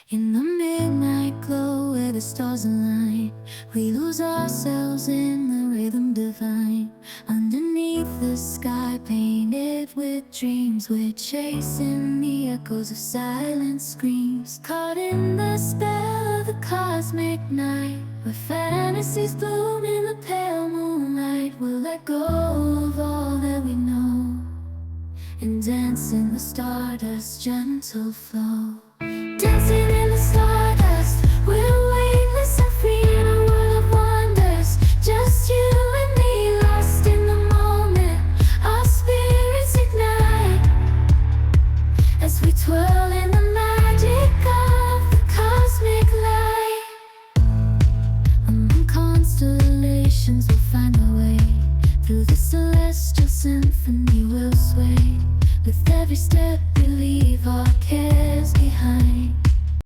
In the midnight glow where the stars align, we lose ourselves in the rhythm divine. Underneath the sky painted with dreams, we're chasing the echoes of silent screams. Caught in the spell of the cosmic night, where fantasies bloom in the pale moonlight. We'll let go of all that we know and dance in the stardust's gentle flow.